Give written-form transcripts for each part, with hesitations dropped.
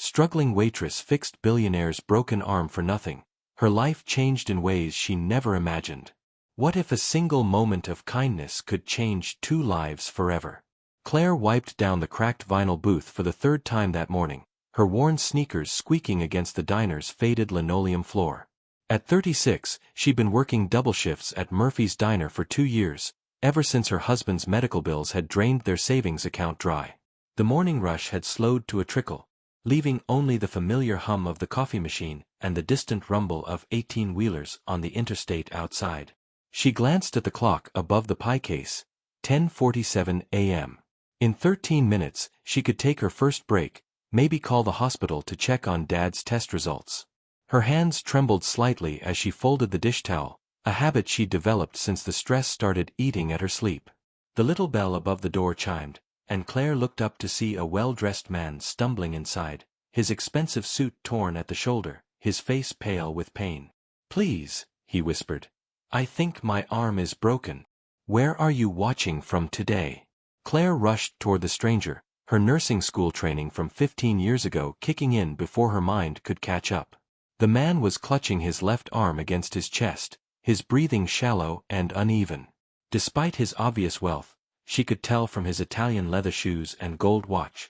Struggling waitress fixed billionaire's broken arm for nothing. Her life changed in ways she never imagined. What if a single moment of kindness could change 2 lives forever? Claire wiped down the cracked vinyl booth for the 3rd time that morning, her worn sneakers squeaking against the diner's faded linoleum floor. At 36, she'd been working double shifts at Murphy's Diner for 2 years, ever since her husband's medical bills had drained their savings account dry. The morning rush had slowed to a trickle, leaving only the familiar hum of the coffee machine and the distant rumble of 18-wheelers on the interstate outside. She glanced at the clock above the pie case, 10:47 a.m. In 13 minutes, she could take her first break, maybe call the hospital to check on Dad's test results. Her hands trembled slightly as she folded the dish towel, a habit she'd developed since the stress started eating at her sleep. The little bell above the door chimed, and Claire looked up to see a well-dressed man stumbling inside, his expensive suit torn at the shoulder, his face pale with pain. "Please," he whispered. "I think my arm is broken. Where are you watching from today?" Claire rushed toward the stranger, her nursing school training from 15 years ago kicking in before her mind could catch up. The man was clutching his left arm against his chest, his breathing shallow and uneven. Despite his obvious wealth, she could tell from his Italian leather shoes and gold watch.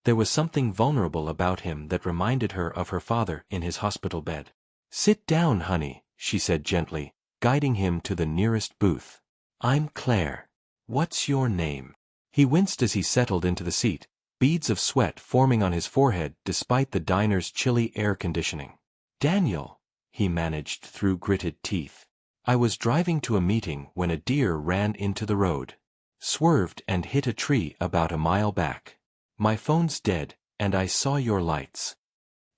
There was something vulnerable about him that reminded her of her father in his hospital bed. "Sit down, honey," she said gently, guiding him to the nearest booth. "I'm Claire. What's your name?" He winced as he settled into the seat, beads of sweat forming on his forehead despite the diner's chilly air conditioning. "Daniel," he managed through gritted teeth. "I was driving to a meeting when a deer ran into the road. Swerved and hit a tree about a mile back. My phone's dead, and I saw your lights."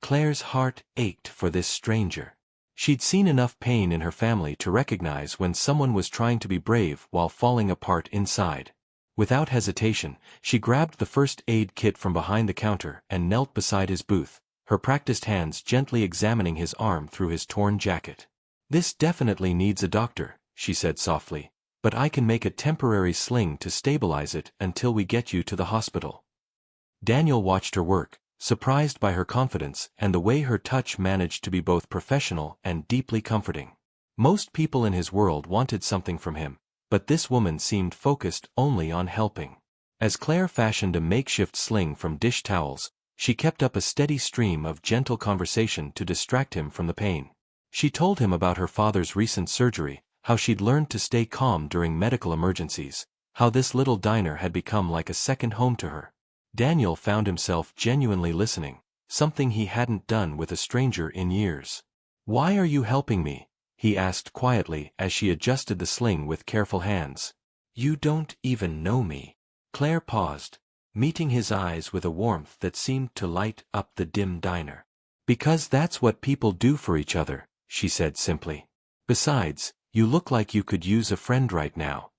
Claire's heart ached for this stranger. She'd seen enough pain in her family to recognize when someone was trying to be brave while falling apart inside. Without hesitation, she grabbed the first aid kit from behind the counter and knelt beside his booth, her practiced hands gently examining his arm through his torn jacket. "This definitely needs a doctor," she said softly, "but I can make a temporary sling to stabilize it until we get you to the hospital." Daniel watched her work, surprised by her confidence and the way her touch managed to be both professional and deeply comforting. Most people in his world wanted something from him, but this woman seemed focused only on helping. As Claire fashioned a makeshift sling from dish towels, she kept up a steady stream of gentle conversation to distract him from the pain. She told him about her father's recent surgery, how she'd learned to stay calm during medical emergencies, how this little diner had become like a second home to her. Daniel found himself genuinely listening, something he hadn't done with a stranger in years. "Why are you helping me?" he asked quietly as she adjusted the sling with careful hands. "You don't even know me." Claire paused, meeting his eyes with a warmth that seemed to light up the dim diner. "Because that's what people do for each other," she said simply. "Besides, you look like you could use a friend right now."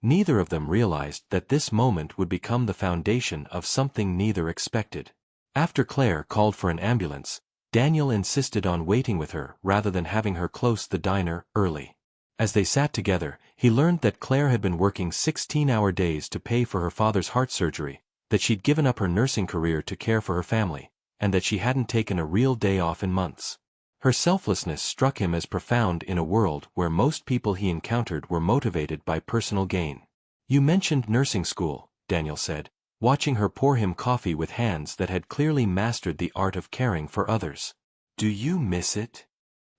Neither of them realized that this moment would become the foundation of something neither expected. After Claire called for an ambulance, Daniel insisted on waiting with her rather than having her close the diner early. As they sat together, he learned that Claire had been working 16-hour days to pay for her father's heart surgery, that she'd given up her nursing career to care for her family, and that she hadn't taken a real day off in months. Her selflessness struck him as profound in a world where most people he encountered were motivated by personal gain. "You mentioned nursing school," Daniel said, watching her pour him coffee with hands that had clearly mastered the art of caring for others. "Do you miss it?"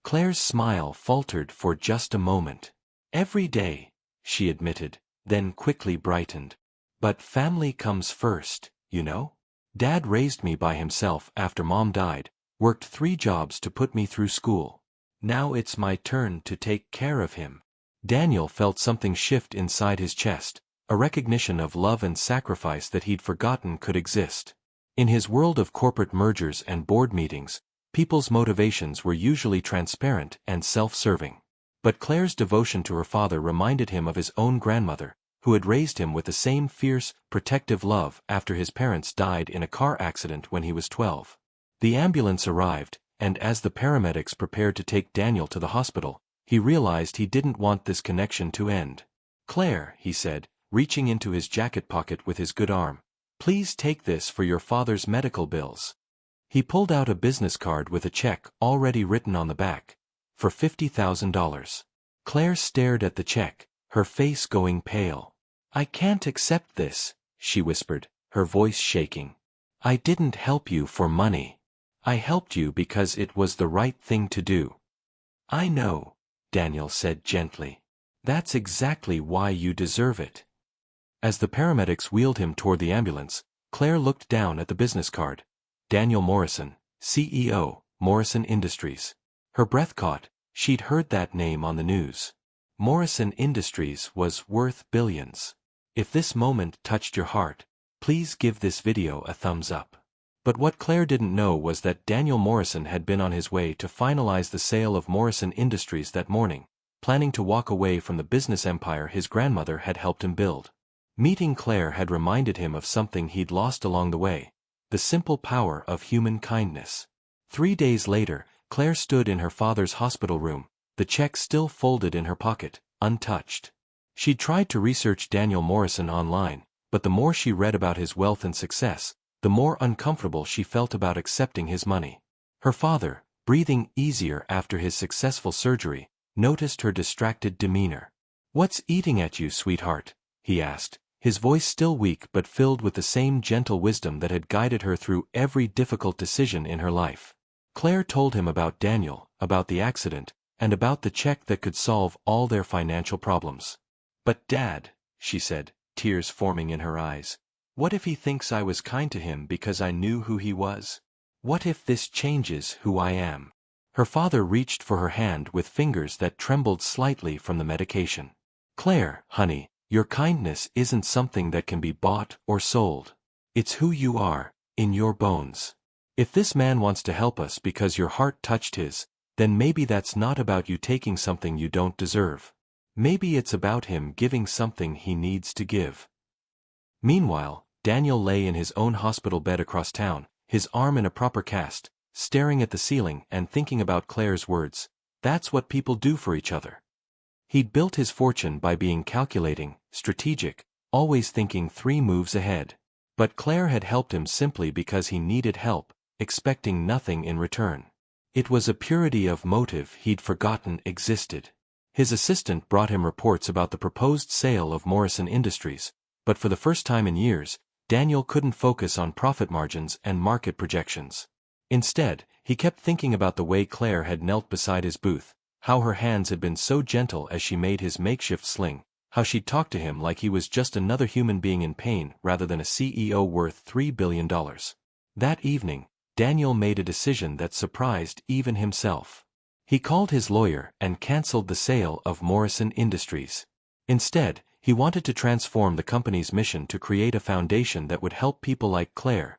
Claire's smile faltered for just a moment. "Every day," she admitted, then quickly brightened. "But family comes first, you know? Dad raised me by himself after Mom died, worked 3 jobs to put me through school. Now it's my turn to take care of him." Daniel felt something shift inside his chest, a recognition of love and sacrifice that he'd forgotten could exist. In his world of corporate mergers and board meetings, people's motivations were usually transparent and self-serving. But Claire's devotion to her father reminded him of his own grandmother, who had raised him with the same fierce, protective love after his parents died in a car accident when he was 12. The ambulance arrived, and as the paramedics prepared to take Daniel to the hospital, he realized he didn't want this connection to end. "Claire," he said, reaching into his jacket pocket with his good arm, "please take this for your father's medical bills." He pulled out a business card with a check already written on the back, for $50,000. Claire stared at the check, her face going pale. "I can't accept this," she whispered, her voice shaking. "I didn't help you for money. I helped you because it was the right thing to do." "I know," Daniel said gently. "That's exactly why you deserve it." As the paramedics wheeled him toward the ambulance, Claire looked down at the business card. Daniel Morrison, CEO, Morrison Industries. Her breath caught. She'd heard that name on the news. Morrison Industries was worth billions. If this moment touched your heart, please give this video a thumbs up. But what Claire didn't know was that Daniel Morrison had been on his way to finalize the sale of Morrison Industries that morning, planning to walk away from the business empire his grandmother had helped him build. Meeting Claire had reminded him of something he'd lost along the way: the simple power of human kindness. 3 days later, Claire stood in her father's hospital room, the check still folded in her pocket, untouched. She'd tried to research Daniel Morrison online, but the more she read about his wealth and success, the more uncomfortable she felt about accepting his money. Her father, breathing easier after his successful surgery, noticed her distracted demeanor. "What's eating at you, sweetheart?" he asked, his voice still weak but filled with the same gentle wisdom that had guided her through every difficult decision in her life. Claire told him about Daniel, about the accident, and about the check that could solve all their financial problems. "But Dad," she said, tears forming in her eyes, "what if he thinks I was kind to him because I knew who he was? What if this changes who I am?" Her father reached for her hand with fingers that trembled slightly from the medication. "Claire, honey, your kindness isn't something that can be bought or sold. It's who you are, in your bones. If this man wants to help us because your heart touched his, then maybe that's not about you taking something you don't deserve. Maybe it's about him giving something he needs to give." Meanwhile, Daniel lay in his own hospital bed across town, his arm in a proper cast, staring at the ceiling and thinking about Claire's words. That's what people do for each other. He'd built his fortune by being calculating, strategic, always thinking 3 moves ahead. But Claire had helped him simply because he needed help, expecting nothing in return. It was a purity of motive he'd forgotten existed. His assistant brought him reports about the proposed sale of Morrison Industries, but for the first time in years, Daniel couldn't focus on profit margins and market projections. Instead, he kept thinking about the way Claire had knelt beside his booth, how her hands had been so gentle as she made his makeshift sling, how she'd talked to him like he was just another human being in pain rather than a CEO worth $3 billion. That evening, Daniel made a decision that surprised even himself. He called his lawyer and canceled the sale of Morrison Industries. Instead, he wanted to transform the company's mission to create a foundation that would help people like Claire,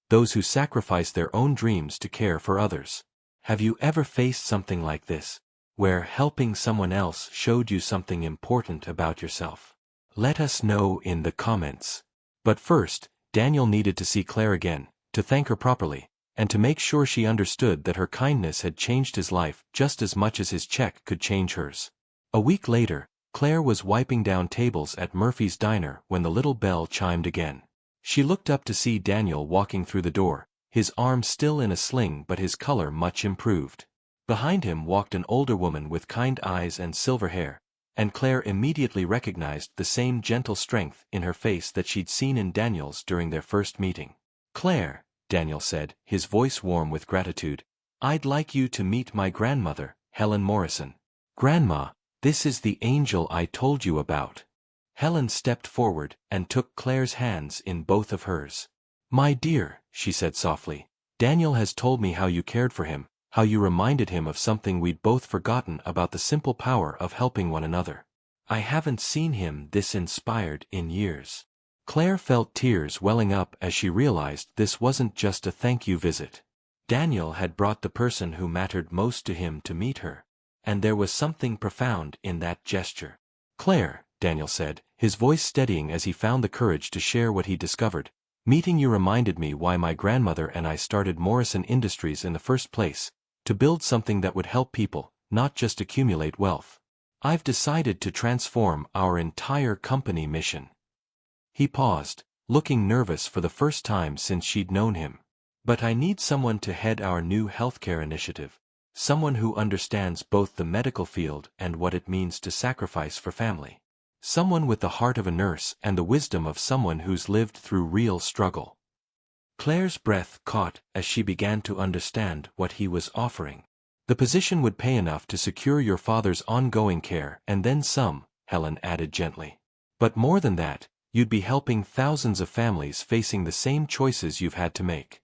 those who sacrifice their own dreams to care for others. Have you ever faced something like this, where helping someone else showed you something important about yourself? Let us know in the comments. But first, Daniel needed to see Claire again, to thank her properly, and to make sure she understood that her kindness had changed his life just as much as his check could change hers. A week later, Claire was wiping down tables at Murphy's Diner when the little bell chimed again. She looked up to see Daniel walking through the door, his arm still in a sling but his color much improved. Behind him walked an older woman with kind eyes and silver hair, and Claire immediately recognized the same gentle strength in her face that she'd seen in Daniel's during their first meeting. "Claire," Daniel said, his voice warm with gratitude, "I'd like you to meet my grandmother, Helen Morrison." "Grandma, this is the angel I told you about." Helen stepped forward and took Claire's hands in both of hers. "My dear," she said softly, "Daniel has told me how you cared for him, how you reminded him of something we'd both forgotten about the simple power of helping one another. I haven't seen him this inspired in years." Claire felt tears welling up as she realized this wasn't just a thank you visit. Daniel had brought the person who mattered most to him to meet her, and there was something profound in that gesture. "Claire," Daniel said, his voice steadying as he found the courage to share what he discovered, "meeting you reminded me why my grandmother and I started Morrison Industries in the first place, to build something that would help people, not just accumulate wealth. I've decided to transform our entire company mission." He paused, looking nervous for the first time since she'd known him. But I need someone to head our new healthcare initiative. Someone who understands both the medical field and what it means to sacrifice for family. Someone with the heart of a nurse and the wisdom of someone who's lived through real struggle. Claire's breath caught as she began to understand what he was offering. The position would pay enough to secure your father's ongoing care and then some, Helen added gently. But more than that, you'd be helping thousands of families facing the same choices you've had to make.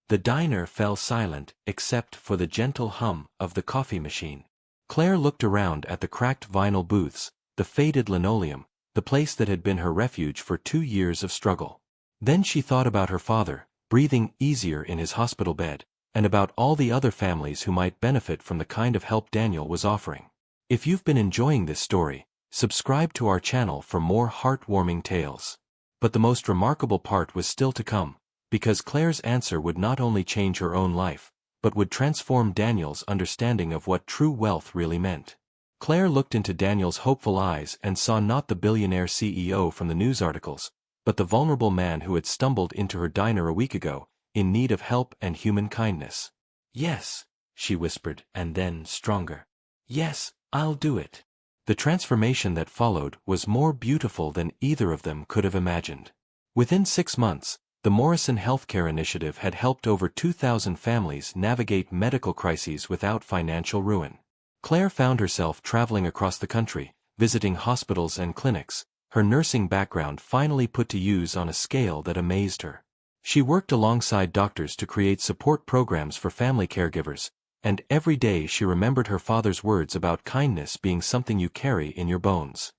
The diner fell silent, except for the gentle hum of the coffee machine. Claire looked around at the cracked vinyl booths, the faded linoleum, the place that had been her refuge for 2 years of struggle. Then she thought about her father, breathing easier in his hospital bed, and about all the other families who might benefit from the kind of help Daniel was offering. If you've been enjoying this story, subscribe to our channel for more heartwarming tales. But the most remarkable part was still to come, because Claire's answer would not only change her own life, but would transform Daniel's understanding of what true wealth really meant. Claire looked into Daniel's hopeful eyes and saw not the billionaire CEO from the news articles, but the vulnerable man who had stumbled into her diner a week ago, in need of help and human kindness. "Yes," she whispered, and then stronger. "Yes, I'll do it." The transformation that followed was more beautiful than either of them could have imagined. Within 6 months, the Morrison Healthcare Initiative had helped over 2,000 families navigate medical crises without financial ruin. Claire found herself traveling across the country, visiting hospitals and clinics, her nursing background finally put to use on a scale that amazed her. She worked alongside doctors to create support programs for family caregivers, and every day she remembered her father's words about kindness being something you carry in your bones.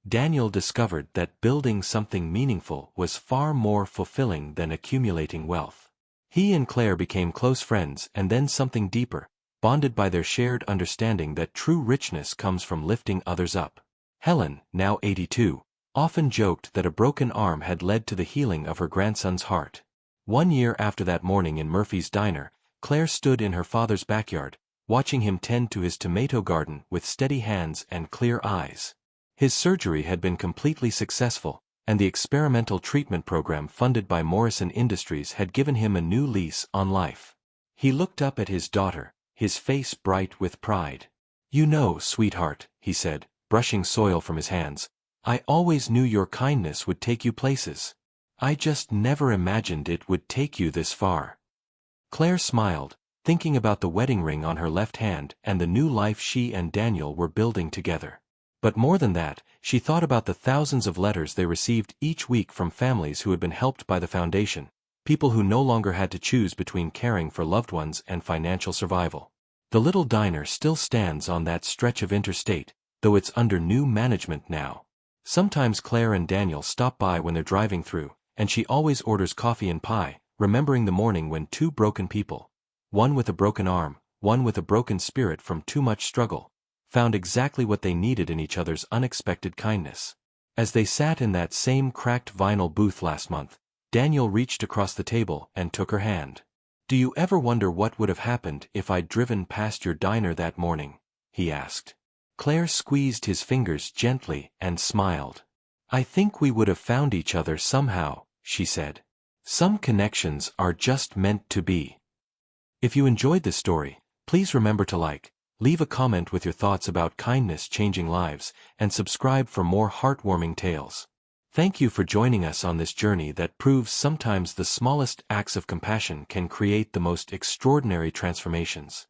Daniel discovered that building something meaningful was far more fulfilling than accumulating wealth. He and Claire became close friends and then something deeper, bonded by their shared understanding that true richness comes from lifting others up. Helen, now 82, often joked that a broken arm had led to the healing of her grandson's heart. 1 year after that morning in Murphy's diner, Claire stood in her father's backyard, watching him tend to his tomato garden with steady hands and clear eyes. His surgery had been completely successful, and the experimental treatment program funded by Morrison Industries had given him a new lease on life. He looked up at his daughter, his face bright with pride. "You know, sweetheart," he said, brushing soil from his hands, "I always knew your kindness would take you places. I just never imagined it would take you this far." Claire smiled, thinking about the wedding ring on her left hand and the new life she and Daniel were building together. But more than that, she thought about the thousands of letters they received each week from families who had been helped by the foundation, people who no longer had to choose between caring for loved ones and financial survival. The little diner still stands on that stretch of interstate, though it's under new management now. Sometimes Claire and Daniel stop by when they're driving through, and she always orders coffee and pie, remembering the morning when 2 broken people, one with a broken arm, one with a broken spirit from too much struggle, found exactly what they needed in each other's unexpected kindness. As they sat in that same cracked vinyl booth last month, Daniel reached across the table and took her hand. "Do you ever wonder what would have happened if I'd driven past your diner that morning?" he asked. Claire squeezed his fingers gently and smiled. "I think we would have found each other somehow," she said. "Some connections are just meant to be." If you enjoyed this story, please remember to like, leave a comment with your thoughts about kindness changing lives, and subscribe for more heartwarming tales. Thank you for joining us on this journey that proves sometimes the smallest acts of compassion can create the most extraordinary transformations.